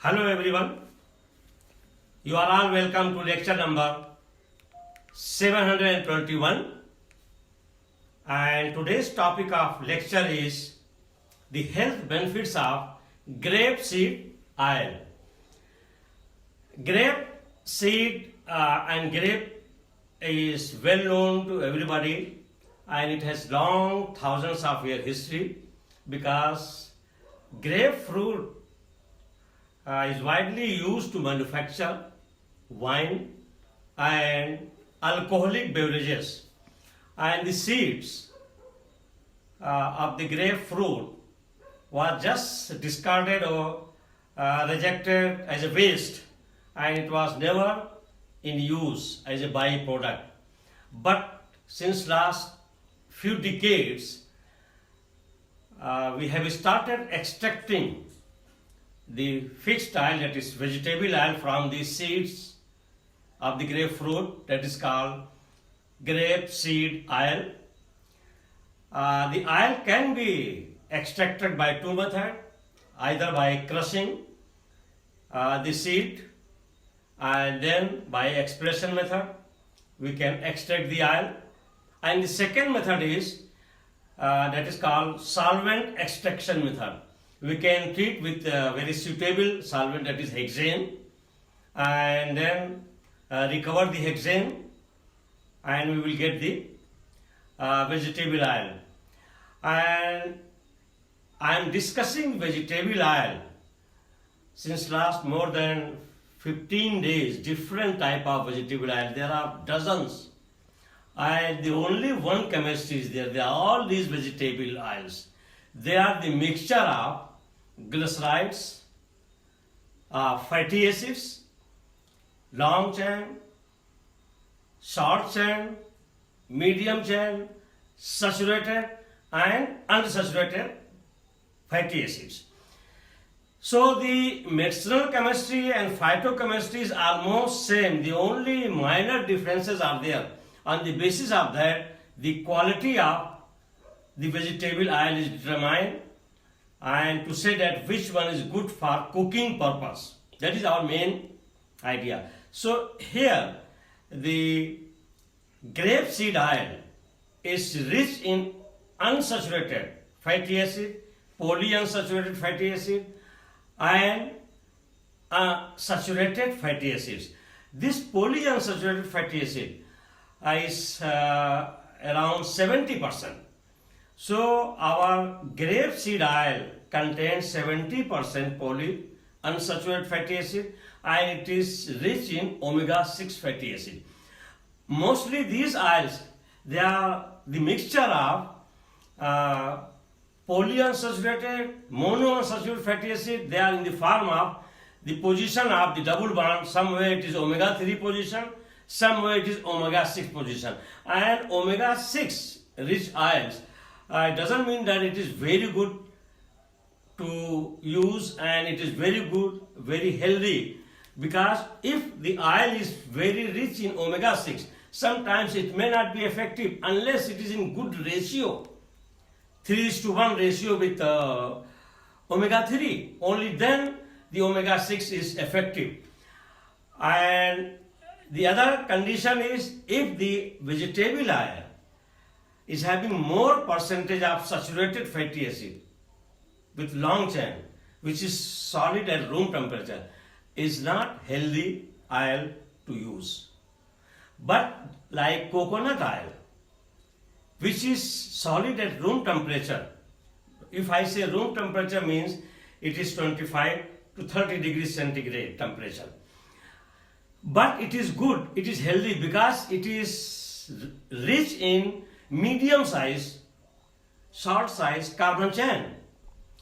Hello everyone, you are all welcome to lecture number 721, and today's topic of lecture is the health benefits of grapeseed oil. Grape seed and grape is well known to everybody, and it has long thousands of year history because grapefruit is widely used to manufacture wine and alcoholic beverages, and the seeds of the grapefruit was just discarded or rejected as a waste, and it was never in use as a byproduct. But since last few decades we have started extracting the fixed oil, that is vegetable oil, from the seeds of the grapefruit, that is called grape seed oil. The oil can be extracted by two methods, either by crushing the seed and then by expression method we can extract the oil, and the second method is that is called solvent extraction method. We can treat with a very suitable solvent, that is hexane, and then recover the hexane, and we will get the vegetable oil. And I am discussing vegetable oil since last more than 15 days, different type of vegetable oil. There are dozens, and the only one chemistry is there. They are all these vegetable oils. They are the mixture of glycerides, fatty acids, long chain, short chain, medium chain, saturated and unsaturated fatty acids. So the medicinal chemistry and phytochemistry is almost same. The only minor differences are there. On the basis of that, the quality of the vegetable oil is determined, and to say that which one is good for cooking purpose. That is our main idea. So here the grapeseed oil is rich in unsaturated fatty acid, polyunsaturated fatty acid and saturated fatty acids. This polyunsaturated fatty acid is around 70%. So our grapeseed oil contains 70% polyunsaturated fatty acid, and it is rich in omega-6 fatty acid. Mostly these oils, they are the mixture of polyunsaturated, monounsaturated fatty acid. They are in the form of the position of the double bond. Somewhere it is omega-3 position, somewhere it is omega-6 position. And omega-6 rich oils doesn't mean that it is very good to use and it is very good, very healthy, because if the oil is very rich in omega-6, sometimes it may not be effective unless it is in good ratio, 3:1 ratio with omega-3. Only then the omega-6 is effective. And the other condition is if the vegetable oil is having more percentage of saturated fatty acid with long chain, which is solid at room temperature, is not healthy oil to use. But like coconut oil, which is solid at room temperature, if I say room temperature means it is 25 to 30 degrees centigrade temperature. But it is good, it is healthy because it is rich in medium size, short size carbon chain,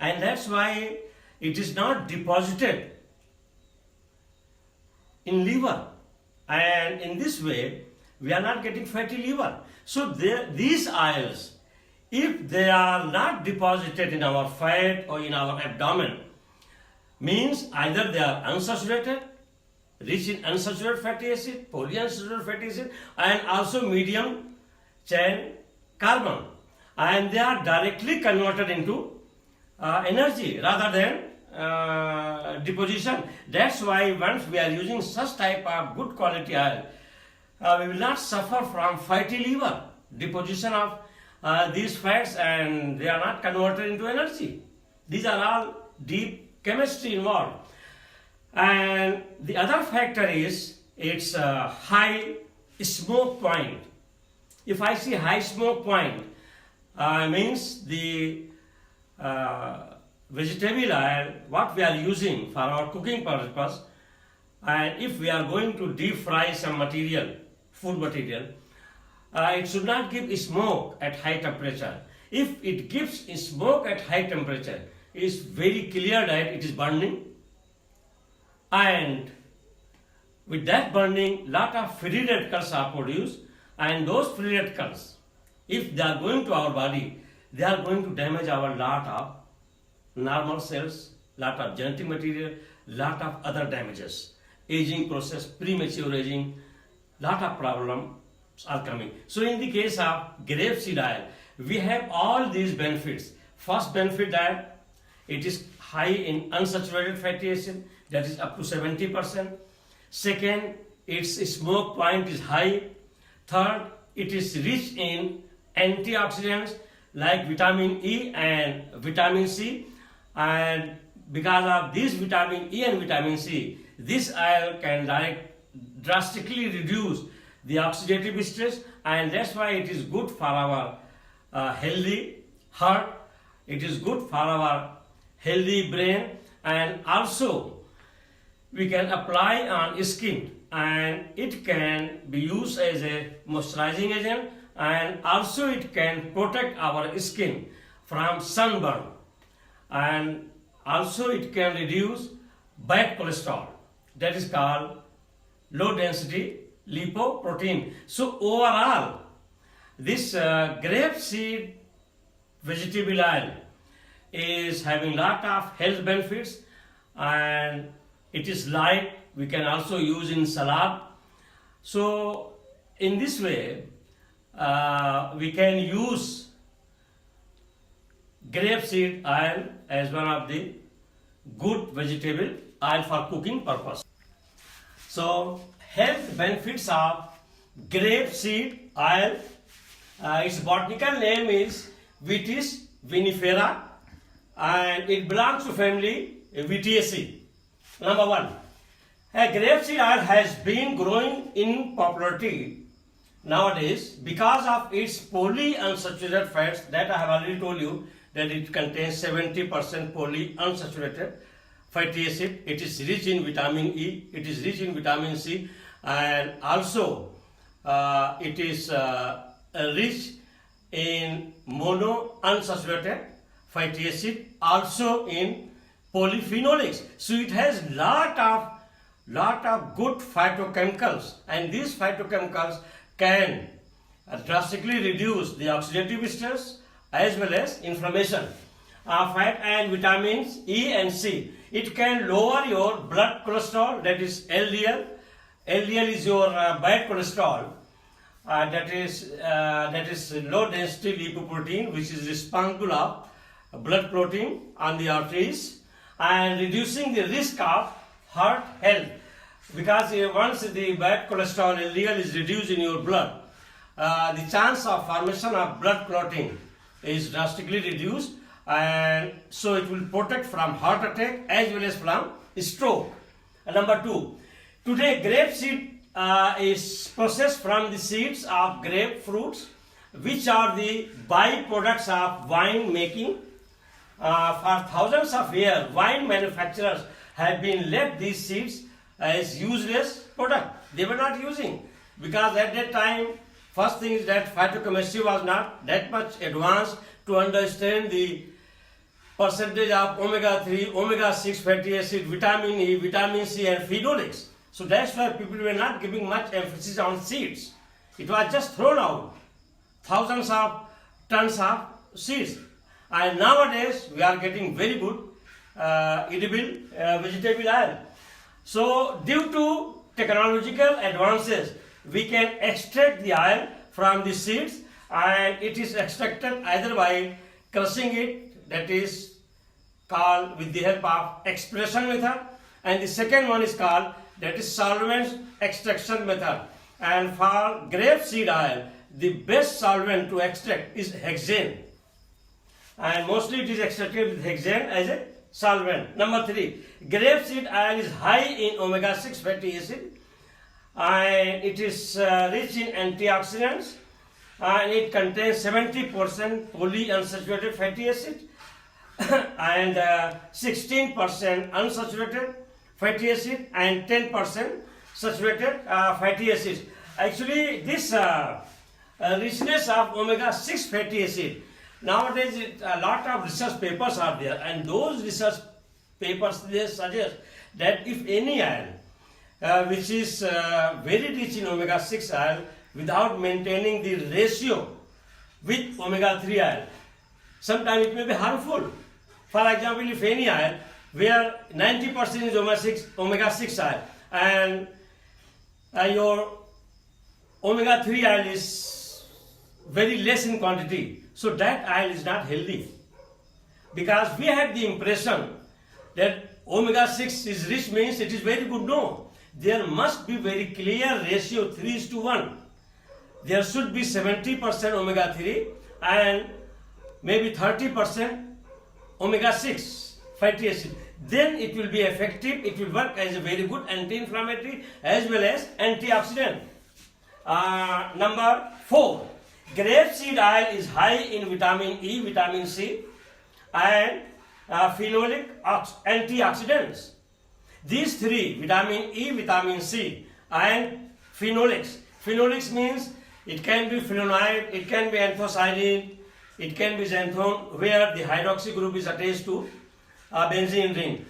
and that's why it is not deposited in liver, and in this way we are not getting fatty liver. So these oils, if they are not deposited in our fat or in our abdomen, means either they are unsaturated, rich in unsaturated fatty acid, polyunsaturated fatty acid, and also medium chain carbon, and they are directly converted into energy rather than deposition. That's why once we are using such type of good quality oil, we will not suffer from fatty liver, deposition of these fats, and they are not converted into energy. These are all deep chemistry involved. And the other factor is its high smoke point. If I see high smoke point, means the vegetable oil what we are using for our cooking purpose, and if we are going to deep fry some material, food material, it should not give smoke at high temperature. If it gives smoke at high temperature, it is very clear that it is burning, and with that burning, lot of free radicals are produced, and those free radicals, if they are going to our body, they are going to damage our lot of normal cells, lot of genetic material, lot of other damages, aging process, premature aging, lot of problems are coming. So in the case of grapeseed oil, we have all these benefits. First benefit that it is high in unsaturated fatty acid, that is up to 70%. Second, its smoke point is high. Third, it is rich in antioxidants like vitamin E and vitamin C, and because of this vitamin E and vitamin C, this oil can drastically reduce the oxidative stress, and that's why it is good for our healthy heart, it is good for our healthy brain, and also we can apply on skin, and it can be used as a moisturizing agent, and also it can protect our skin from sunburn, and also it can reduce bad cholesterol, that is called low density lipoprotein. So overall, this grapeseed vegetable oil is having lot of health benefits, and it is light. We can also use in salad. So in this way, we can use grapeseed oil as one of the good vegetable oil for cooking purpose. So health benefits of grapeseed oil. Its botanical name is Vitis vinifera, and it belongs to family Vitaceae. Number one, grapeseed oil has been growing in popularity nowadays because of its polyunsaturated fats that I have already told you that it contains 70% polyunsaturated fatty acid. It is rich in vitamin E, it is rich in vitamin C, and also it is rich in monounsaturated fatty acid, also in polyphenolics. So it has lot of good phytochemicals, and these phytochemicals can drastically reduce the oxidative stress as well as inflammation. Fat and vitamins E and C. It can lower your blood cholesterol, that is LDL. LDL is your bad cholesterol. That is low density lipoprotein, which is responsible of blood clotting on the arteries and reducing the risk of heart health. Because once the bad cholesterol LDL is reduced in your blood, the chance of formation of blood clotting is drastically reduced, and so it will protect from heart attack as well as from stroke. Number two, today grapeseed is processed from the seeds of grapefruits, which are the byproducts of wine making. For thousands of years, wine manufacturers have been left these seeds as useless product. They were not using, because at that time, first thing is that phytochemistry was not that much advanced to understand the percentage of omega-3, omega-6 fatty acid, vitamin E, vitamin C, and phenolics. So that's why people were not giving much emphasis on seeds. It was just thrown out, thousands of tons of seeds. And nowadays we are getting very good edible vegetable oil. So due to technological advances, we can extract the oil from the seeds, and it is extracted either by crushing it, that is called with the help of expression method, and the second one is called that is solvent extraction method. And for grapeseed oil, the best solvent to extract is hexane, and mostly it is extracted with hexane as a solvent. Number 3, grapeseed oil is high in omega-6 fatty acid, and it is rich in antioxidants, and it contains 70% polyunsaturated fatty acid and 16% unsaturated fatty acid and 10% saturated fatty acids. Actually, this richness of omega-6 fatty acid, nowadays a lot of research papers are there, and those research papers, they suggest that if any oil which is very rich in omega-6 oil without maintaining the ratio with omega-3 oil, sometimes it may be harmful. For example, if any oil where 90% is omega-6 oil and your omega-3 oil is very less in quantity, so that oil is not healthy, because we have the impression that omega-6 is rich means it is very good. No, there must be very clear ratio 3:1. There should be 70% omega-3 and maybe 30% omega-6 fatty acid. Then it will be effective, it will work as a very good anti-inflammatory as well as antioxidant. Number 4, grapeseed oil is high in vitamin E, vitamin C and phenolic antioxidants. These 3, vitamin E, vitamin C and phenolics. Phenolics means it can be phenolide, it can be anthocyanin, it can be xanthone, where the hydroxy group is attached to a benzene ring.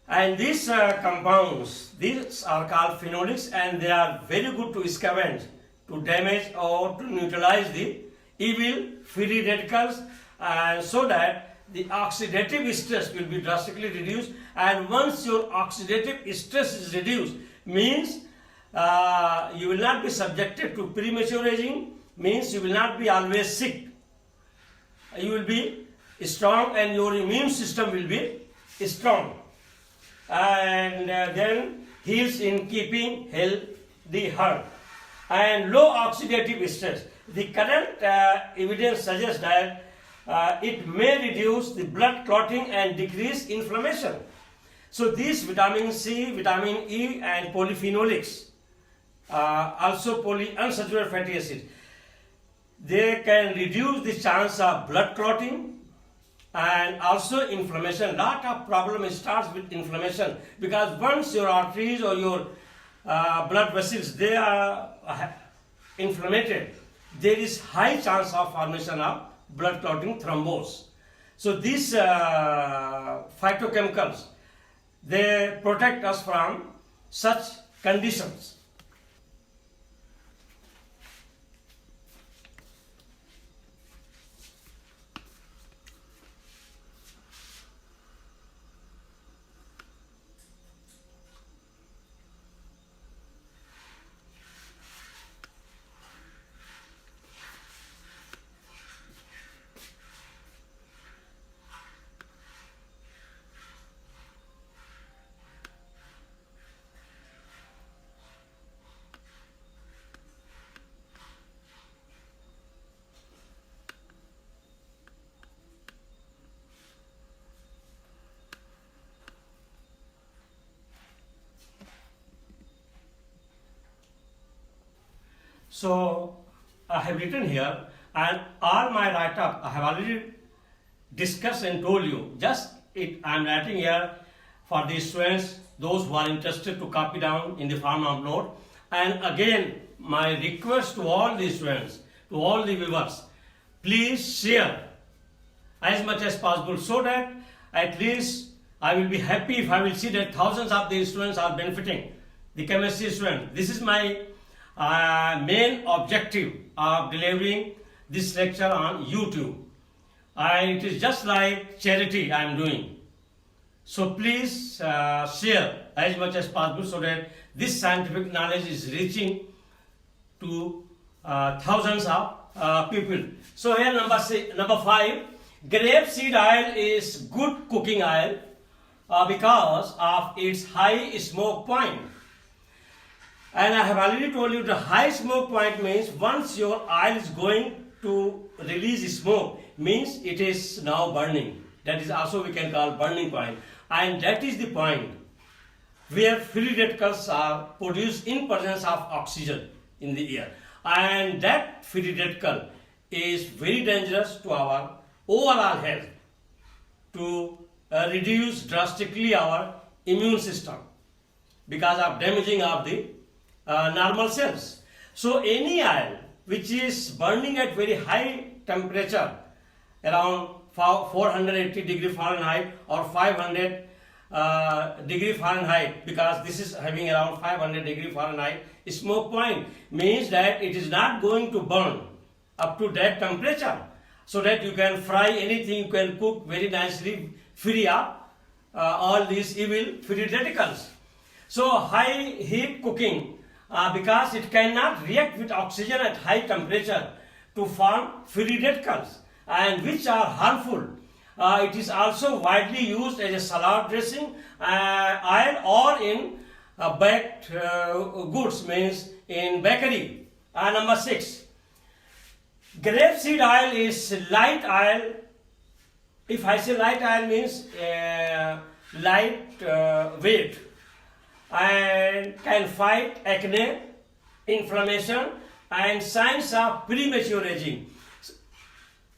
And these compounds, these are called phenolics, and they are very good to scavenge, to damage or to neutralize the evil free radicals, and so that the oxidative stress will be drastically reduced. And once your oxidative stress is reduced, means you will not be subjected to premature aging, means you will not be always sick. You will be strong and your immune system will be strong, and then heals in keeping healthy heart. And low oxidative stress, the current evidence suggests that it may reduce the blood clotting and decrease inflammation. So these vitamin C, vitamin E and polyphenolics, also polyunsaturated fatty acids, they can reduce the chance of blood clotting and also inflammation. Lot of problem starts with inflammation, because once your arteries or your blood vessels, they are inflamed, there is high chance of formation of blood clotting, thrombose. So these phytochemicals, they protect us from such conditions. So I have written here, and all my write-up I have already discussed and told you. Just I am writing here for the students, those who are interested to copy down in the form of note. And again, my request to all the students, to all the viewers, please share as much as possible, so that at least I will be happy if I will see that thousands of the students are benefiting, the chemistry students. This is my main objective of delivering this lecture on YouTube. It is just like charity I am doing. So please share as much as possible, so that this scientific knowledge is reaching to thousands of people. So here number 5, Grapeseed oil is good cooking oil because of its high smoke point. And I have already told you the high smoke point means once your oil is going to release smoke, means it is now burning. That is also we can call burning point. And that is the point where free radicals are produced in presence of oxygen in the air. And that free radical is very dangerous to our overall health, to reduce drastically our immune system because of damaging of the normal cells. So any oil which is burning at very high temperature, around 480 degree Fahrenheit or 500 degree Fahrenheit, because this is having around 500 degree Fahrenheit smoke point, means that it is not going to burn up to that temperature, so that you can fry anything, you can cook very nicely, free up all these evil free radicals. So high heat cooking, because it cannot react with oxygen at high temperature to form free radicals, and which are harmful. It is also widely used as a salad dressing, oil, or in baked goods, means in bakery. Number 6. Grapeseed oil is light oil. If I say light oil, means light weight, and can fight acne, inflammation, and signs of premature aging.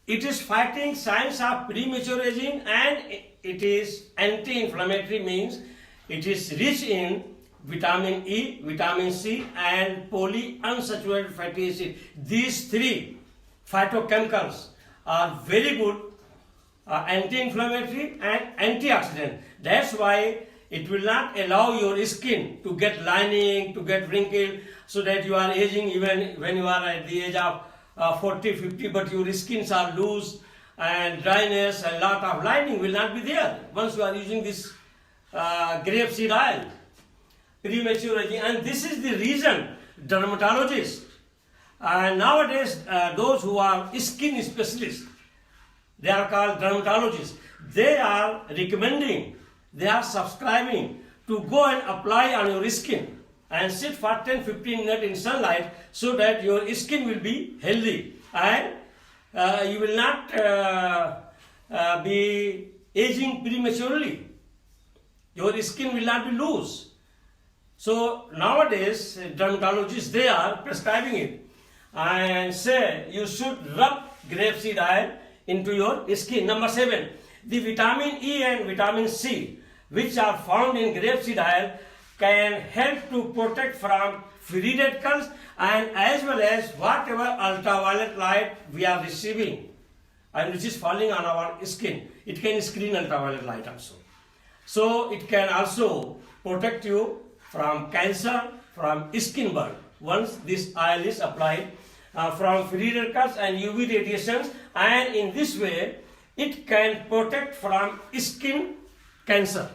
It is fighting signs of premature aging, and it is anti-inflammatory, means it is rich in vitamin E, vitamin C, and polyunsaturated fatty acid. These 3 phytochemicals are very good anti-inflammatory and antioxidant. That's why it will not allow your skin to get lining, to get wrinkled, so that you are aging even when you are at the age of 40, 50, but your skins are loose and dryness and lot of lining will not be there once you are using this grapeseed oil. Premature aging, and this is the reason dermatologists and nowadays those who are skin specialists, they are called dermatologists, they are recommending, they are subscribing to go and apply on your skin and sit for 10-15 minutes in sunlight, so that your skin will be healthy and you will not be aging prematurely. Your skin will not be loose. So nowadays dermatologists, they are prescribing it and say you should rub grapeseed oil into your skin. Number 7, the vitamin E and vitamin C which are found in grapeseed oil can help to protect from free radicals, and as well as whatever ultraviolet light we are receiving and which is falling on our skin. It can screen ultraviolet light also. So it can also protect you from cancer, from skin burn, once this oil is applied, from free radicals and UV radiations, and in this way it can protect from skin cancer.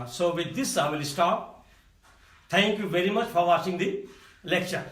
So with this I will stop. Thank you very much for watching the lecture.